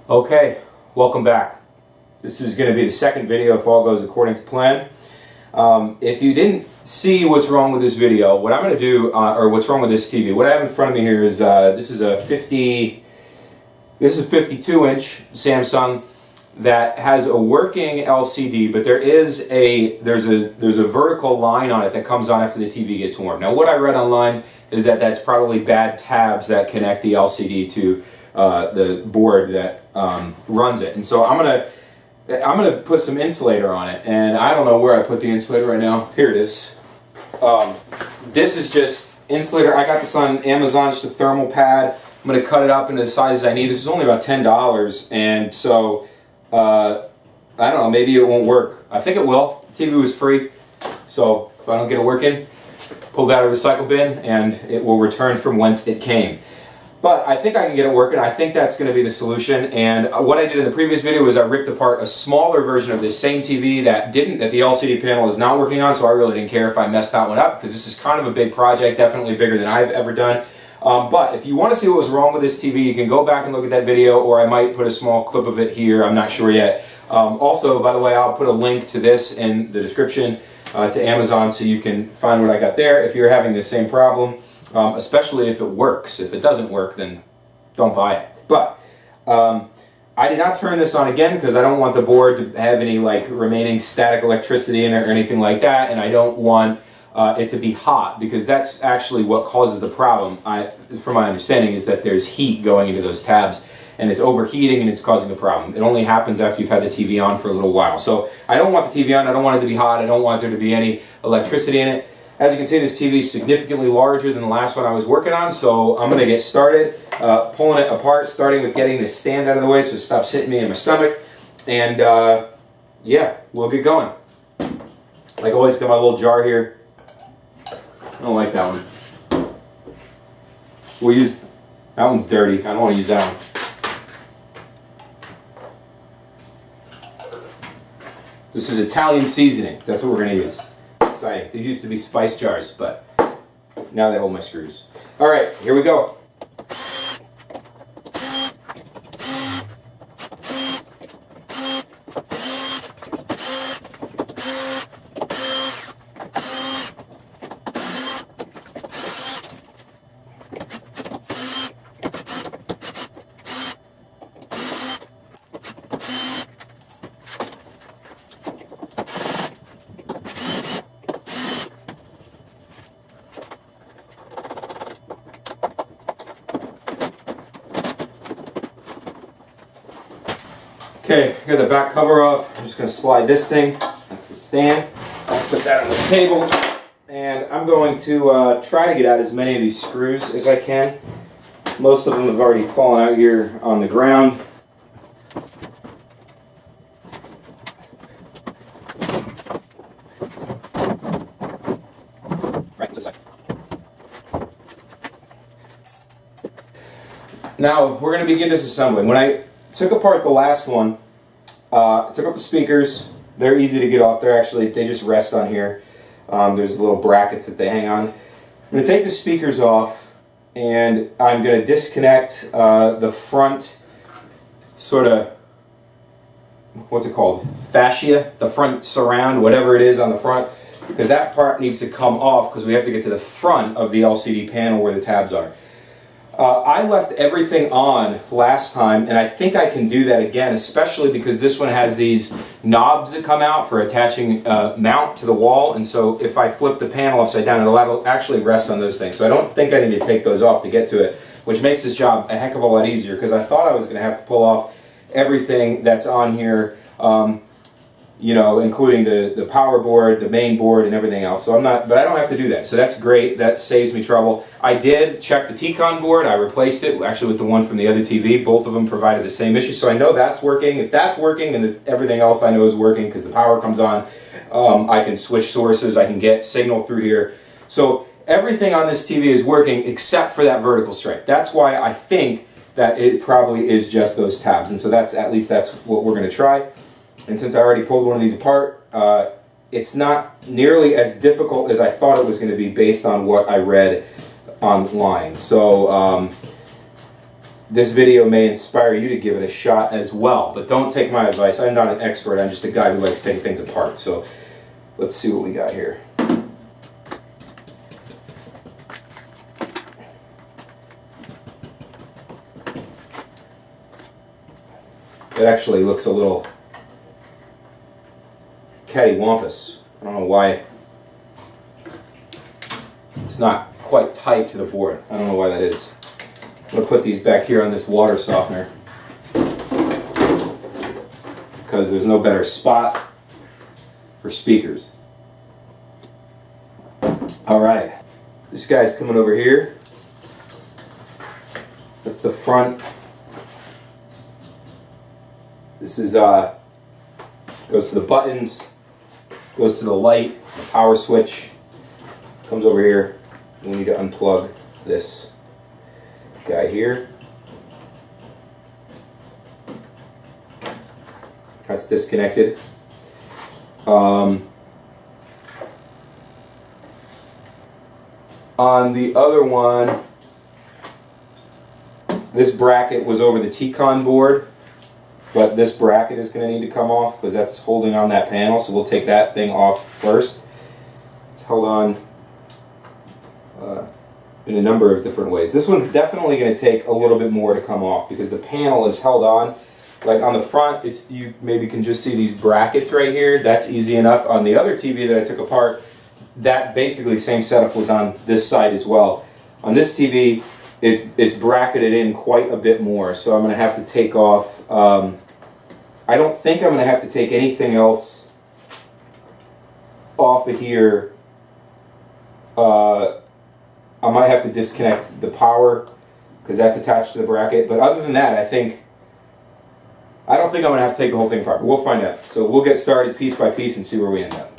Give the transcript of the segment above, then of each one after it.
Okay, welcome back. This is going to be the second video if all goes according to plan. If you didn't see what's wrong with this video, what I'm going to do, or what's wrong with this TV, what I have in front of me here is this is a 52-inch Samsung that has a working LCD, but there's a vertical line on it that comes on after the TV gets warm. Now, what I read online is that that's probably bad tabs that connect the LCD to the board that runs it, and so I'm gonna put some insulator on it, and I don't know where I put the insulator right now. Here it is. This is just insulator. I got this on Amazon, just a thermal pad. I'm gonna cut it up into the sizes I need. This is only about $10, and so I don't know. Maybe it won't work. I think it will. The TV was free, so if I don't get it working, pull it out of the recycle bin, and it will return from whence it came. But I think I can get it working. I think that's going to be the solution. And what I did in the previous video was I ripped apart a smaller version of this same TV that the LCD panel is not working on, so I really didn't care if I messed that one up, because this is kind of a big project, definitely bigger than I've ever done. But if you want to see what was wrong with this TV, you can go back and look at that video, or I might put a small clip of it here. I'm not sure yet. Also, by the way, I'll put a link to this in the description to Amazon, so you can find what I got there if you're having the same problem. Especially if it works. If it doesn't work, then don't buy it. But I did not turn this on again because I don't want the board to have any remaining static electricity in it or anything like that, and I don't want it to be hot, because that's actually what causes the problem. From my understanding, is that there's heat going into those tabs, and it's overheating and it's causing a problem. It only happens after you've had the TV on for a little while. So I don't want the TV on. I don't want it to be hot. I don't want there to be any electricity in it. As you can see, this TV is significantly larger than the last one I was working on, so I'm going to get started pulling it apart, starting with getting this stand out of the way so it stops hitting me in my stomach, and yeah, we'll get going. Like always, got my little jar here. I don't like that one. We'll use, that one's dirty. I don't want to use that one. This is Italian seasoning. That's what we're going to use. Exciting. These used to be spice jars, but now they hold my screws. All right, here we go. Okay, got the back cover off. I'm just going to slide this thing. That's the stand. I'll put that on the table. And I'm going to try to get out as many of these screws as I can. Most of them have already fallen out here on the ground. Now, we're going to begin disassembling. When I took apart the last one, took up the speakers. They're easy to get off. They just rest on here. There's little brackets that they hang on. I'm going to take the speakers off, and I'm going to disconnect the front sort of, what's it called? Fascia, the front surround, whatever it is on the front, because that part needs to come off because we have to get to the front of the LCD panel where the tabs are. I left everything on last time, and I think I can do that again, especially because this one has these knobs that come out for attaching mount to the wall, and so if I flip the panel upside down, it'll actually rest on those things. So I don't think I need to take those off to get to it, which makes this job a heck of a lot easier, because I thought I was going to have to pull off everything that's on here, you know, including the power board, the main board, and everything else. So but I don't have to do that. So that's great. That saves me trouble. I did check the T-Con board. I replaced it actually with the one from the other TV. Both of them provided the same issue. So I know that's working. If that's working, and everything else I know is working because the power comes on, I can switch sources. I can get signal through here. So everything on this TV is working except for that vertical stripe. That's why I think that it probably is just those tabs. And so that's what we're going to try. And since I already pulled one of these apart, it's not nearly as difficult as I thought it was going to be based on what I read online. So this video may inspire you to give it a shot as well. But don't take my advice. I'm not an expert. I'm just a guy who likes taking things apart. So let's see what we got here. It actually looks a little cattywampus. I don't know why it's not quite tight to the board. I don't know why that is. I'm going to put these back here on this water softener because there's no better spot for speakers. Alright, this guy's coming over here. That's the front. This is goes to the buttons, goes to the light, the power switch, comes over here. We need to unplug this guy here. That's disconnected. On the other one, this bracket was over the T-Con board, but this bracket is going to need to come off because that's holding on that panel, so we'll take that thing off first. It's held on in a number of different ways. This one's definitely going to take a little bit more to come off because the panel is held on. Like on the front, you maybe can just see these brackets right here. That's easy enough. On the other TV that I took apart, that basically same setup was on this side as well. On this TV, it's bracketed in quite a bit more, so I'm going to have to take off. I don't think I'm going to have to take anything else off of here. I might have to disconnect the power because that's attached to the bracket. But other than that, I don't think I'm going to have to take the whole thing apart. But we'll find out. So we'll get started piece by piece and see where we end up.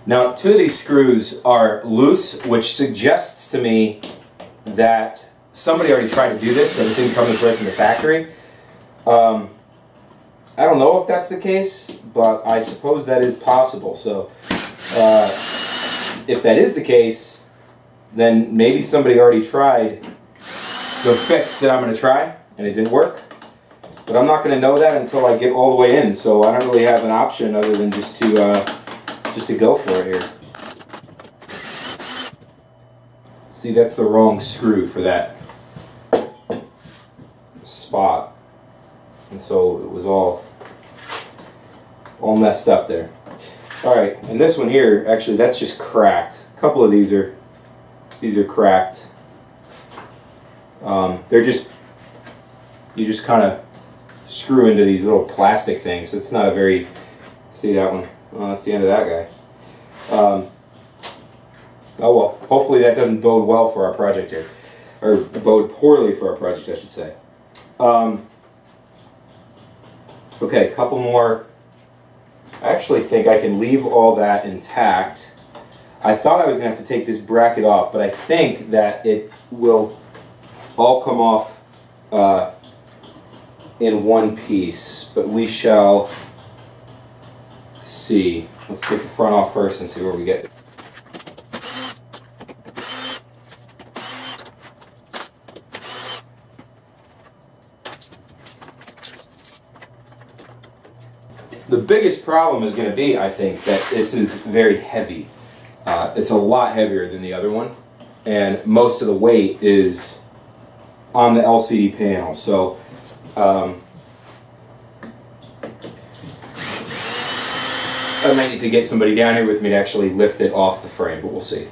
Now, 2 of these screws are loose, which suggests to me that somebody already tried to do this and it didn't come this way from the factory. I don't know if that's the case, but I suppose that is possible. So if that is the case, then maybe somebody already tried the fix that I'm going to try and it didn't work. But I'm not going to know that until I get all the way in, so I don't really have an option other than just to go for it here. See, that's the wrong screw for that spot. And so it was all messed up there. Alright, and this one here, actually that's just cracked. A couple of these are cracked. You just kind of screw into these little plastic things. It's not a very, see that one? Well, that's the end of that guy. Oh well, hopefully that doesn't bode well for our project here. Or bode poorly for our project, I should say. Okay, a couple more. I actually think I can leave all that intact. I thought I was going to have to take this bracket off, but I think that it will all come off in one piece. But we shall see. Let's take the front off first and see where we get to. The biggest problem is going to be, I think, that this is very heavy. It's a lot heavier than the other one, and most of the weight is on the LCD panel. So I might need to get somebody down here with me to actually lift it off the frame, but we'll see.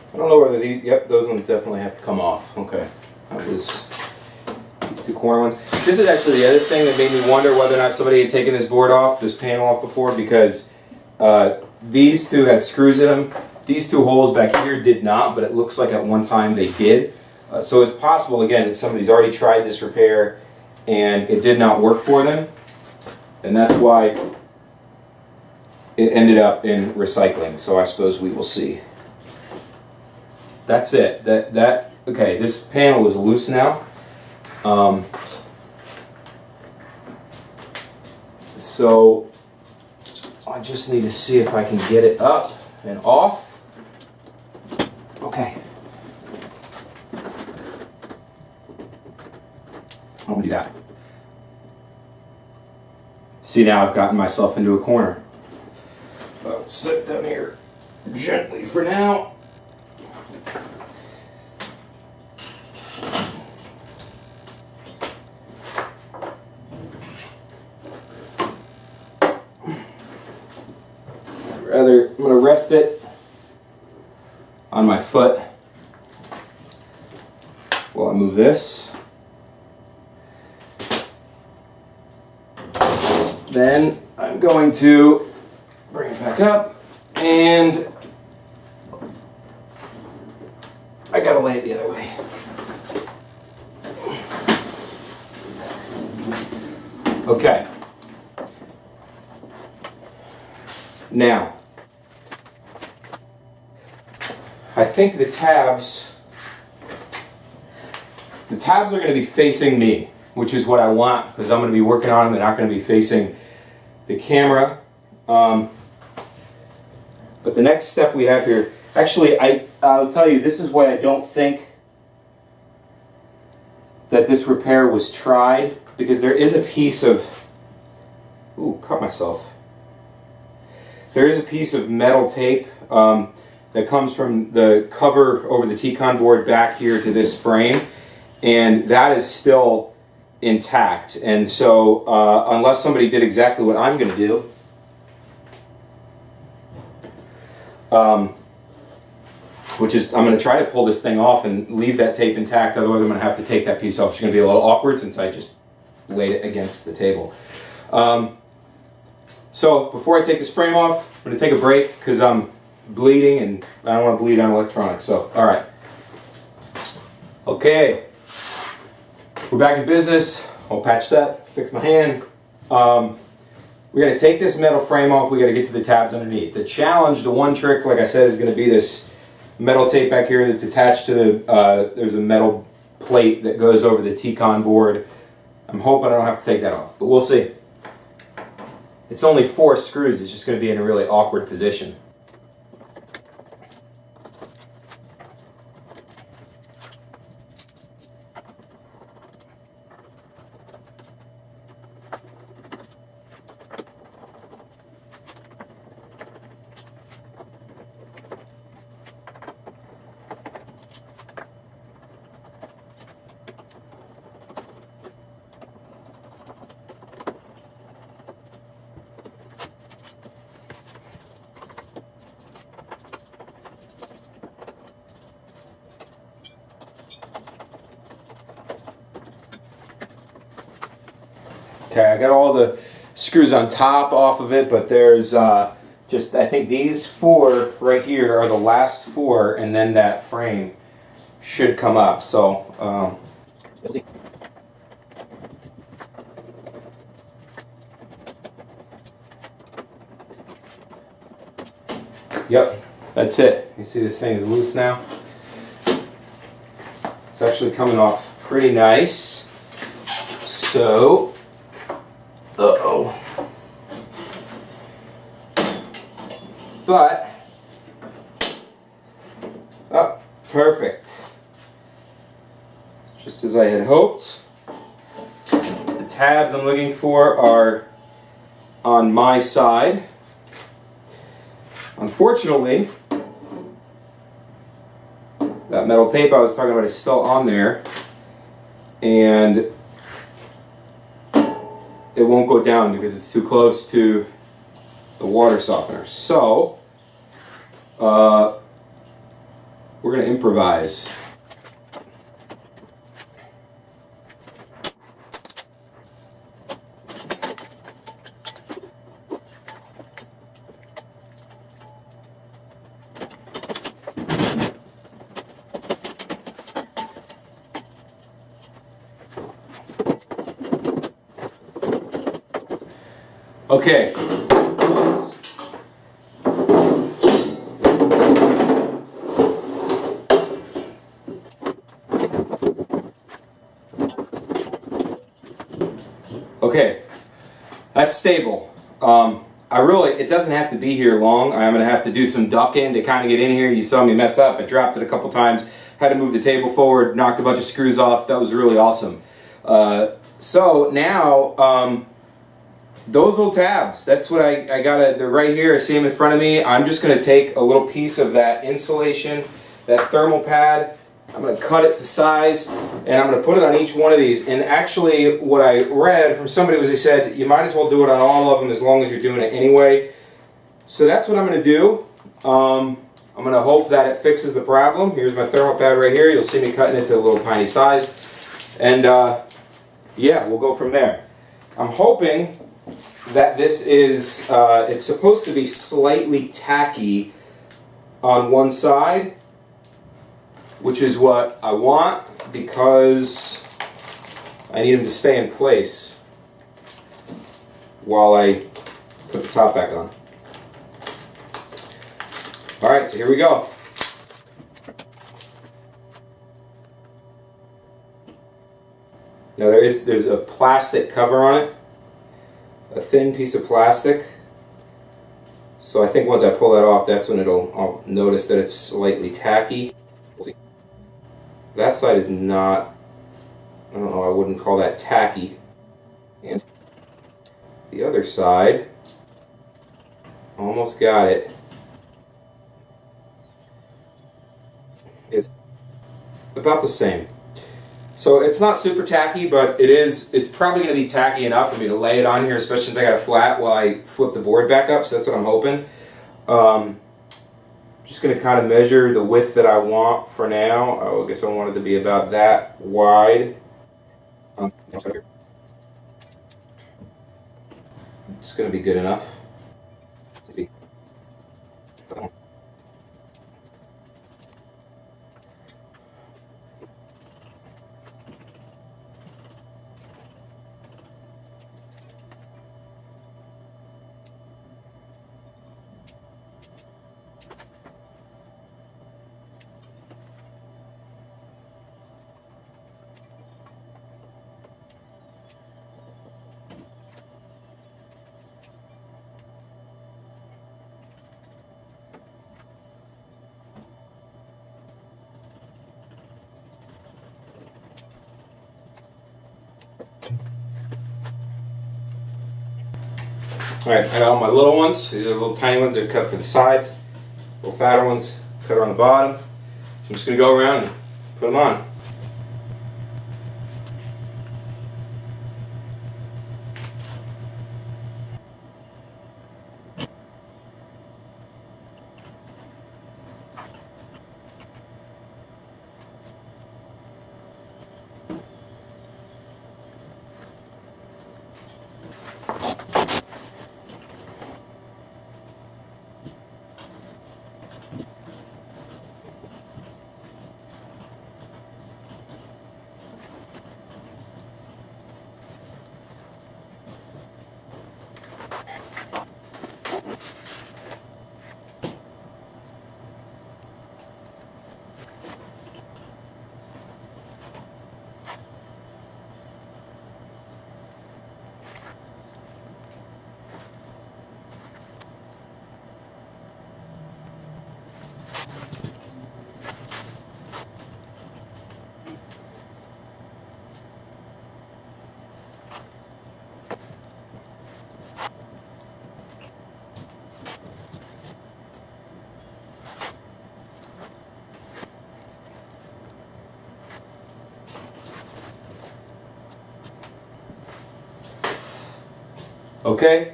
I don't know whether these, yep, those ones definitely have to come off. Okay, that was these 2 corner ones. This is actually the other thing that made me wonder whether or not somebody had taken this board off, this panel off before, because these 2 had screws in them. These 2 holes back here did not, but it looks like at one time they did. So it's possible, again, that somebody's already tried this repair and it did not work for them. And that's why it ended up in recycling. So I suppose we will see. that's it. Okay, this panel is loose now. So I just need to see if I can get it up and off. Okay. I'm gonna do that. See, now I've gotten myself into a corner. I'll sit down here gently for now. I'm going to rest it on my foot while I move this. Then I'm going to bring it back up, and I got to lay it the other way. Okay. Now, I think the tabs are going to be facing me, which is what I want, because I'm going to be working on them. They're not going to be facing the camera. But the next step we have here, actually, I'll tell you, this is why I don't think that this repair was tried, because there is a piece of, ooh, cut myself. There is a piece of metal tape that comes from the cover over the T-con board back here to this frame, and that is still intact. And so unless somebody did exactly what I'm going to do, which is I'm going to try to pull this thing off and leave that tape intact, otherwise I'm going to have to take that piece off. It's going to be a little awkward since I just laid it against the table. So before I take this frame off, I'm going to take a break because I'm bleeding and I don't want to bleed on electronics. So, all right. Okay. We're back in business. I'll patch that, fix my hand. We got to take this metal frame off. We got to get to the tabs underneath. The challenge, the one trick, like I said, is going to be this metal tape back here that's attached to the, there's a metal plate that goes over the T-con board. I'm hoping I don't have to take that off, but we'll see. It's only 4 screws. It's just going to be in a really awkward position. Okay, I got all the screws on top off of it, but there's just, I think these 4 right here are the last 4, and then that frame should come up. So, we'll see. Yep, that's it. You see this thing is loose now? It's actually coming off pretty nice. So, uh-oh. But, oh, perfect. Just as I had hoped. The tabs I'm looking for are on my side. Unfortunately, that metal tape I was talking about is still on there, and it won't go down because it's too close to the water softener. So, we're going to improvise. Okay. Okay, that's stable. It doesn't have to be here long. I'm going to have to do some ducking to kind of get in here. You saw me mess up. I dropped it a couple times. Had to move the table forward, knocked a bunch of screws off. That was really awesome. So now, those little tabs, that's what I got. They're right here. I see them in front of me. I'm just going to take a little piece of that insulation, that thermal pad. I'm going to cut it to size, and I'm going to put it on each one of these. And actually, what I read from somebody was they said, you might as well do it on all of them as long as you're doing it anyway. So that's what I'm going to do. I'm going to hope that it fixes the problem. Here's my thermal pad right here. You'll see me cutting it to a little tiny size. And yeah, we'll go from there. I'm hoping that this is, it's supposed to be slightly tacky on one side, which is what I want because I need them to stay in place while I put the top back on. Alright, so here we go. Now there's a plastic cover on it, a thin piece of plastic. So I think once I pull that off, that's when I'll notice that it's slightly tacky. We'll see. That side is not, I don't know, I wouldn't call that tacky. And the other side, almost got it, is about the same. So it's not super tacky, but it's probably going to be tacky enough for me to lay it on here, especially since I got it flat while I flip the board back up, so that's what I'm hoping. Just going to kind of measure the width that I want for now. I guess I want it to be about that wide. It's going to be good enough. Alright, I got all my little ones. These are the little tiny ones that are cut for the sides. Little fatter ones cut on the bottom. So I'm just going to go around and put them on. Okay,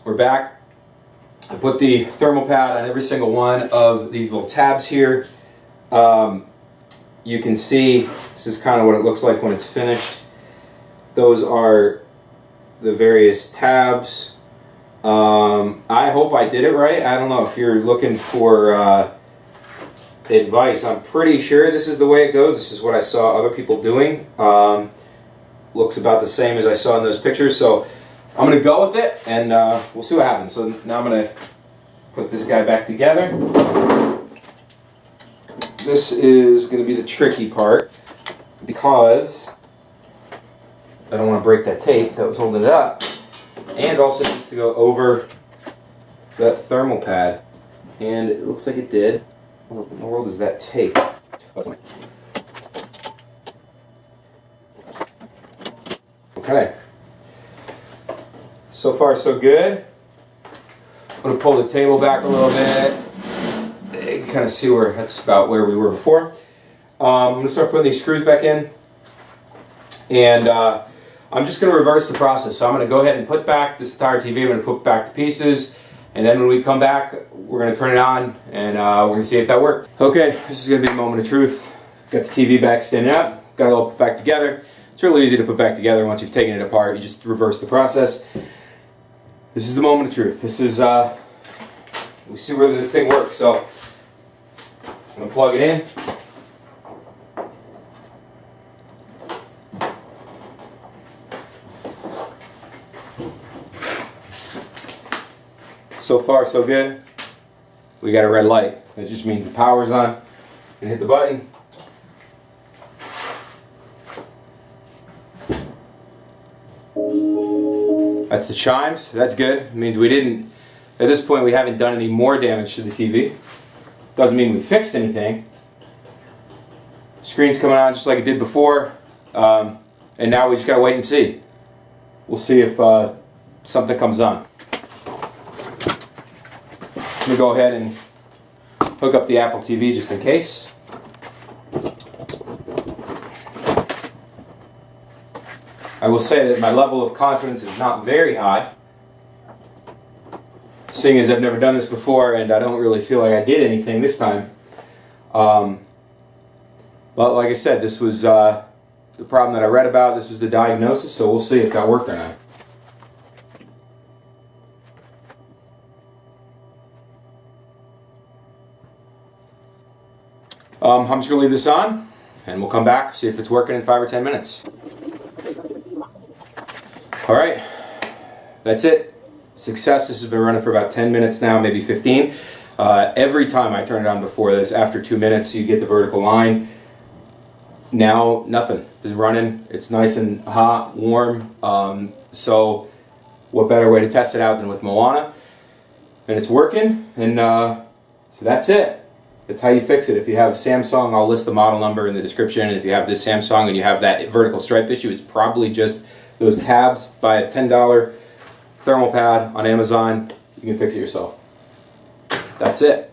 we're back. I put the thermal pad on every single one of these little tabs here. You can see this is kind of what it looks like when it's finished. Those are the various tabs. I hope I did it right. I don't know if you're looking for advice. I'm pretty sure this is the way it goes. This is what I saw other people doing. Looks about the same as I saw in those pictures. So I'm going to go with it, and we'll see what happens. So now I'm going to put this guy back together. This is going to be the tricky part because I don't want to break that tape that was holding it up. And it also needs to go over that thermal pad. And it looks like it did. What in the world is that tape? Okay. So far so good. I'm going to pull the table back a little bit. You can kind of see where that's about where we were before. I'm going to start putting these screws back in. And I'm just going to reverse the process. So I'm going to go ahead and put back this entire TV. I'm going to put back the pieces. And then when we come back, we're going to turn it on and we're going to see if that worked. Okay, this is going to be the moment of truth. Got the TV back standing up. Got it all put back together. It's really easy to put back together once you've taken it apart. You just reverse the process. This is the moment of truth. This is, we see whether this thing works. So I'm going to plug it in. So far so good. We got a red light. That just means the power's on. And hit the button. That's the chimes. That's good. It means we didn't, at this point we haven't done any more damage to the TV. Doesn't mean we fixed anything. Screen's coming on just like it did before. And now we just gotta wait and see. We'll see if something comes on. Let me go ahead and hook up the Apple TV just in case. I will say that my level of confidence is not very high, seeing as I've never done this before and I don't really feel like I did anything this time. But like I said, this was the problem that I read about. This was the diagnosis, so we'll see if that worked or not. I'm just going to leave this on, and we'll come back, see if it's working in 5 or 10 minutes. Alright, that's it. Success. This has been running for about 10 minutes now, maybe 15. Every time I turn it on before this, after 2 minutes, you get the vertical line. Now, nothing. It's running. It's nice and hot, warm. So, what better way to test it out than with Moana? And it's working, and so that's it. That's how you fix it. If you have Samsung, I'll list the model number in the description. And if you have this Samsung and you have that vertical stripe issue, it's probably just those tabs. Buy a $10 thermal pad on Amazon. You can fix it yourself. That's it.